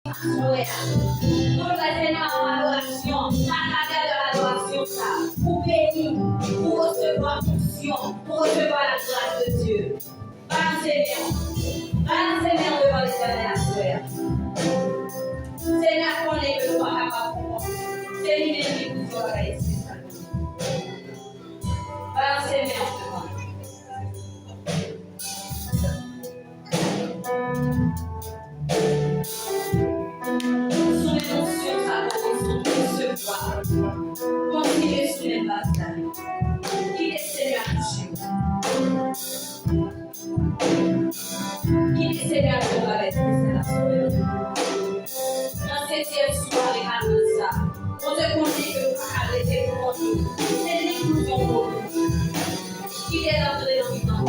Ouais. Pour la Seigneur en adoration, à travers de l'adoration, ça, pour bénir, pour recevoir fonction, pour recevoir la grâce de Dieu. Balancez-les devant l'Éternel à soi. Seigneur, qu'on est que toi capable pour moi. C'est lui-même qui vous aura ici. Balancez-les devant. Son émotion, sa condition, tout se voit. Continuez sur les batailles. Qu'il est Seigneur à toucher. Qu'il est Seigneur pour la lettre, c'est la soirée. Dans cette soirée, à ça, on te confie que vous arrêtez pour nous. C'est l'illusion pour nous. Qu'il est entré dans le temps.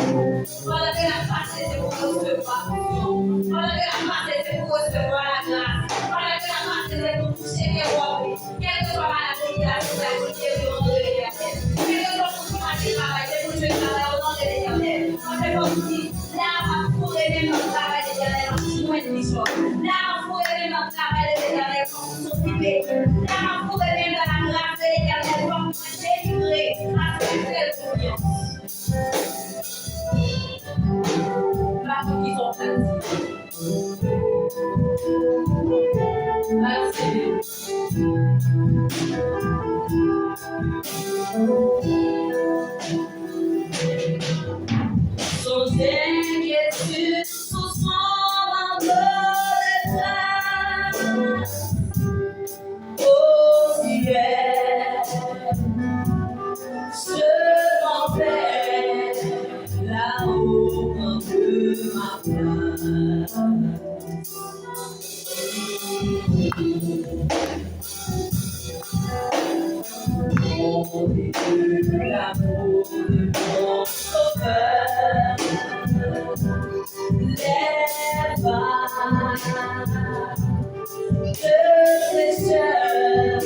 Pendant que la face est pour recevoir l'action. Pendant que la face est pour recevoir la grâce. Pendant que la face est pour toucher les rois. Quelle que soit la situation, la situation au nom de l'Éternel. Quelle que soit ton travail, c'est pour jouer le travail au nom de l'Éternel. On fait comme si là, on pourrait même notre travail de l'Éternel en moins de choses. Là, on pourrait même notre travail de l'Éternel en s'occuper. Là, on pourrait même dans la grâce de l'Éternel pour délivrer à cette belle confiance. Partout qui sont fatigués. Alors c'est bien. Sans inquiétude, sous son manteau de grâce, au ciel, je m'enferme là-haut un peu ma place. Mon Dieu, l'amour de mon sauveur, les vagues de fraîcheur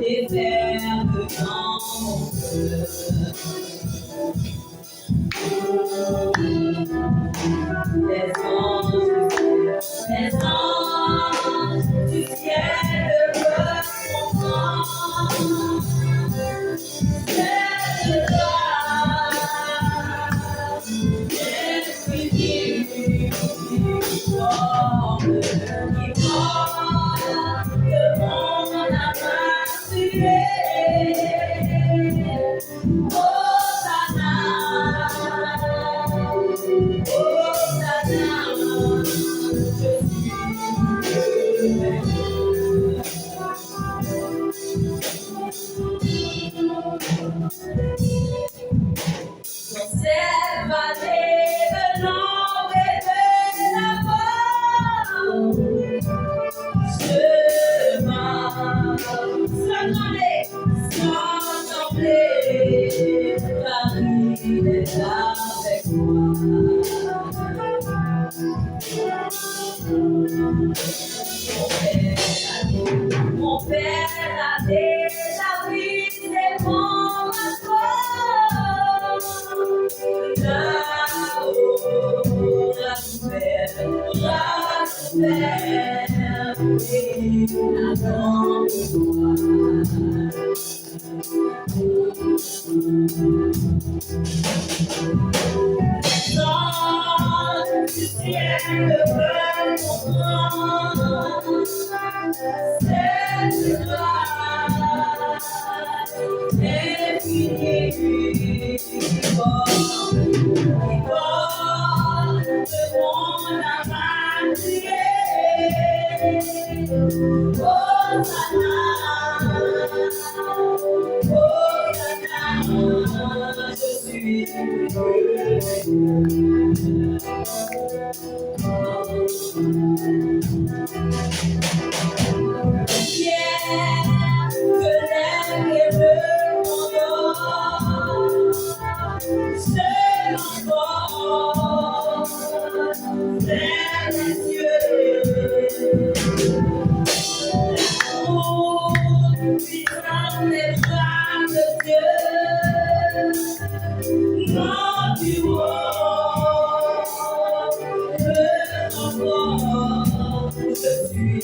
et verbe dans mon cœur. Les anges du ciel reprendront cette grâce infinie qui porte de mon âme Hosanna, dans cette vallée de l'ombre et de la mort, je marche sans trembler, car il est avec moi. Mon Père a déjà brisé mon accord. Là-haut, la souffert, et attend moi. Dans du ciel veulent comprendre cette grâce infinie qui porte de mon âme Hosanna, Hosanna, je suis fier que l'air et le monde se l'envole vers les cieux. L'amour puissant des bras de Dieu, quand tu vois le renfort, je suis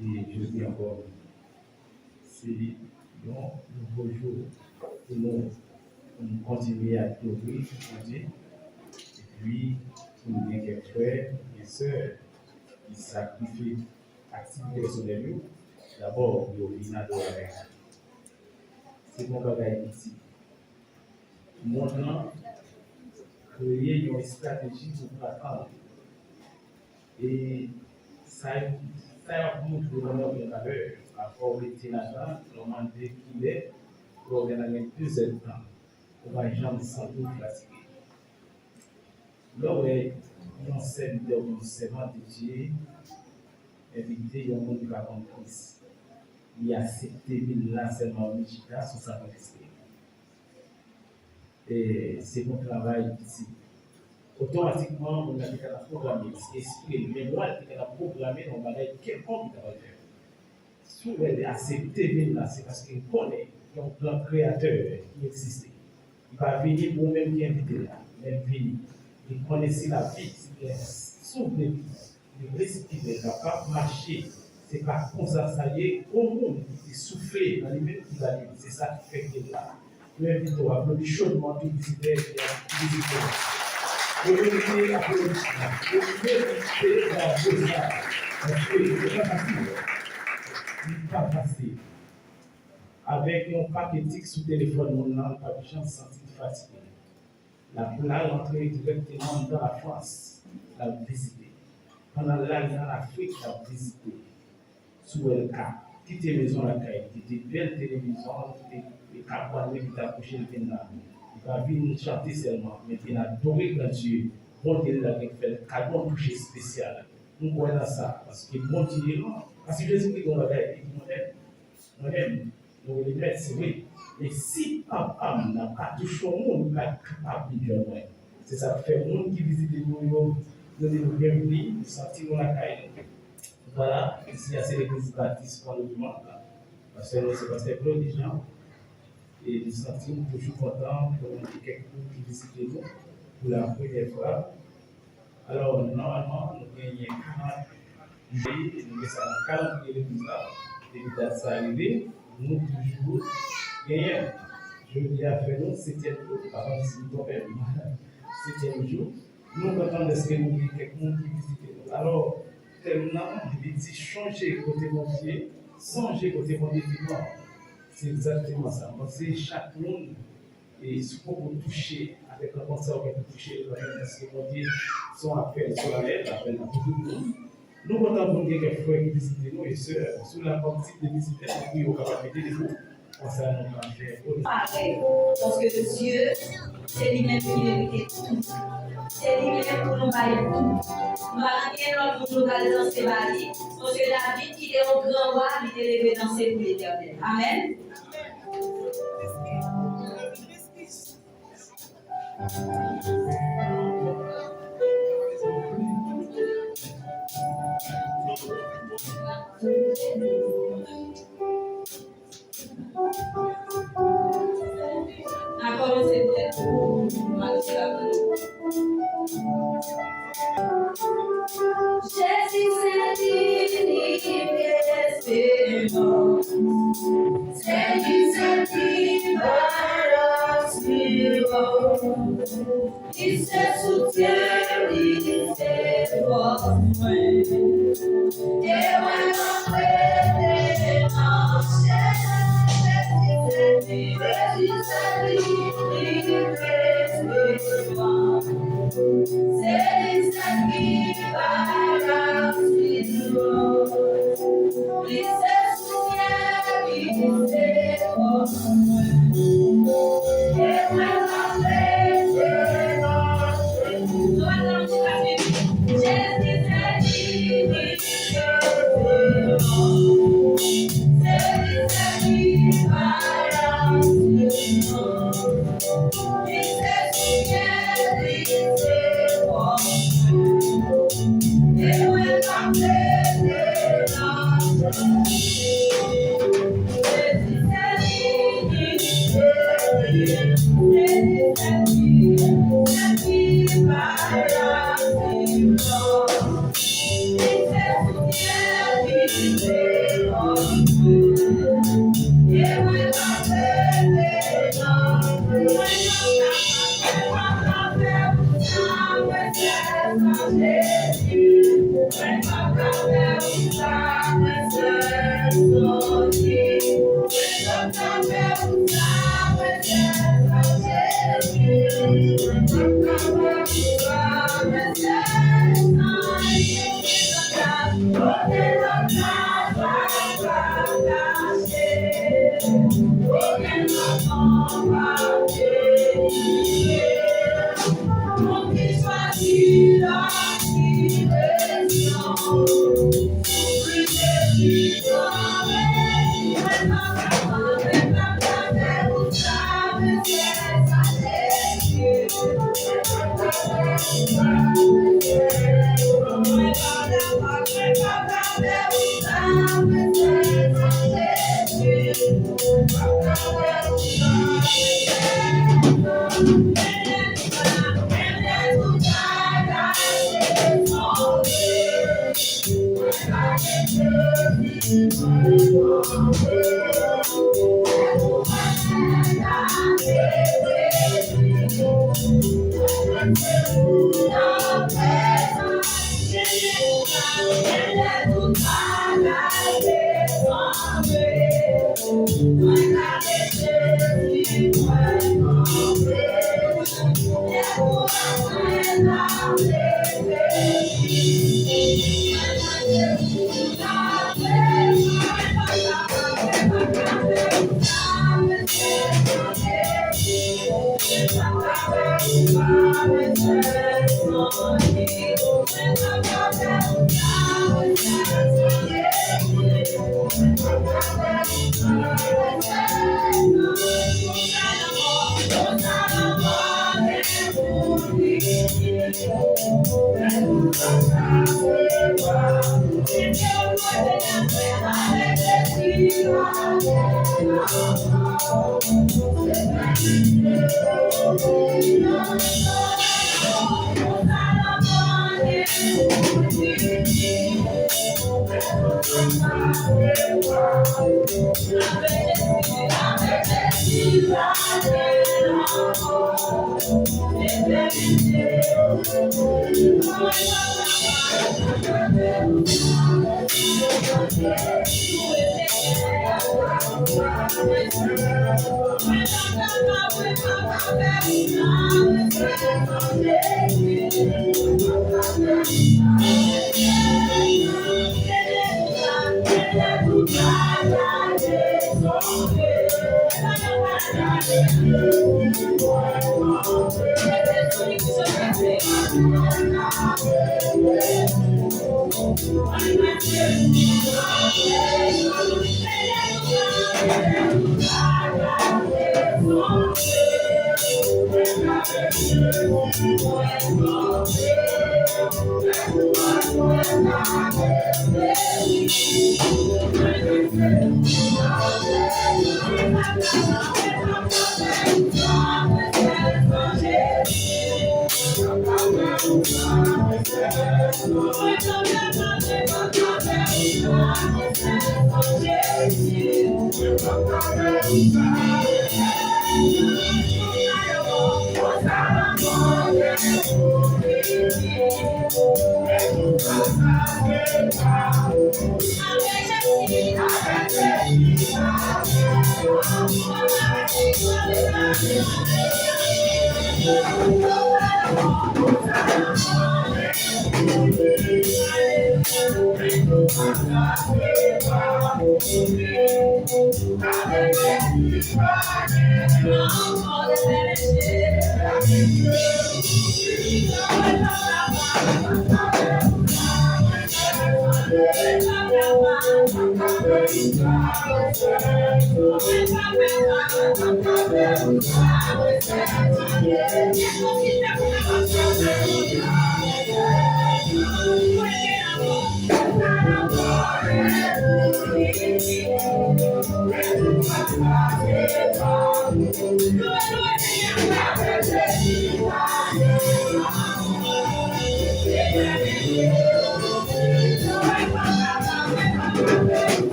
Et je dis encore, c'est un nouveau jour pour nous continuer à trouver, et puis pour nous dire quelques frères et sœurs qui sacrifient activité personnelle. D'abord, il y a une adoration. C'est mon bagage ici. Maintenant, créer une stratégie pour attendre. Et ça a montré vraiment une valeur à rapport au sénateur, normalement qu'il est, pour organiser plusieurs temps. On va jamais sans doute fatiguer. Là où on s'est dit, on s'est dédié, éviter un monde qui va comprendre. Il a accepté là seulement au Michigan sur sa modestie. Et c'est mon travail ici. Automatiquement, on a dit qu'on a programmé, esprit, mémoire, qu'on a programmé, on va dire quelconque qui va faire. Si on veut accepter là, c'est parce qu'il connaît qu'il y a un plan créateur qui existe. Il va venir pour même qui invité là, même venir. Il connaissait la vie, il est souvenir, il récipient, il est capable de marcher. Ce n'est pas comme ça, ça y est, au monde, il souffle dans les mêmes qui va vivre. C'est ça qui fait qu'il est là. Je vais inviter à applaudir chaudement tous les visiteurs et les visiteurs. Je vais inviter à applaudir. Je vais inviter à applaudir. Parce que ce n'est pas facile. Ce n'est pas facile. Avec un paquetique sous téléphone, on n'a pas de chance de sentir fatigué. La rentrée directement dans la France, la visiter. Pendant l'année dans l'Afrique, la visiter. Sous le cas, quitter la maison la caille, quitter belle télévision, quitter les campagnes qui t'approchent le Vietnam. Il va venir chanter seulement, mais il a adoré quand Dieu, bon Dieu l'a fait le cadeau touché spécial. Nous voyons ça, parce que bon Dieu, parce que Jésus-Christ, on va dire, on aime, nous les mettre, c'est vrai. Et si papa n'a pas touché au monde, il va capable de dire, c'est ça qui fait le monde qui visite nous, nous bienvenue, nous sentir la caille. Voilà, ici, c'est l'église baptiste pour le dimanche. Parce que c'est parce que plein de gens. Et nous sommes toujours contents pour quelqu'un qui visite nous pour la première fois. Alors, normalement, nous gagnons 40 juillet, nous avons 40 églises là. Et nous avons arrivé, nous toujours gagnons. Je dis à faire nous, 7e jour, avant de se tromper, 7e jour. Nous comptons de ce que nous avons quelqu'un qui visite nous. Alors, tellement, il dit changer côté mon Dieu, changer côté mon Dieu. C'est exactement ça. C'est chaque monde et ce qu'on peut toucher avec un concert qu'on peut toucher parce que mon Dieu, son appel sur la lettre, appelle à tout le monde. Nous comptons quelques frères qui visitent nous et sœurs sous la partie de visite qui ont capacité de vous concernant l'enfer. Pareil, parce que Dieu, c'est lui-même qui mérite tout. C'est lui-même pour nous bailler tout. Nous allons bien l'autre pour nous aller dans ses balies, parce que David, qui est un grand roi, il est élevé dans ses coups éternels. Amen. D'accord, c'est peut-être Jésus, c'est l'espérance. Jésus, c'est l'espérance. Il se soutient, il se voit. Et on est dans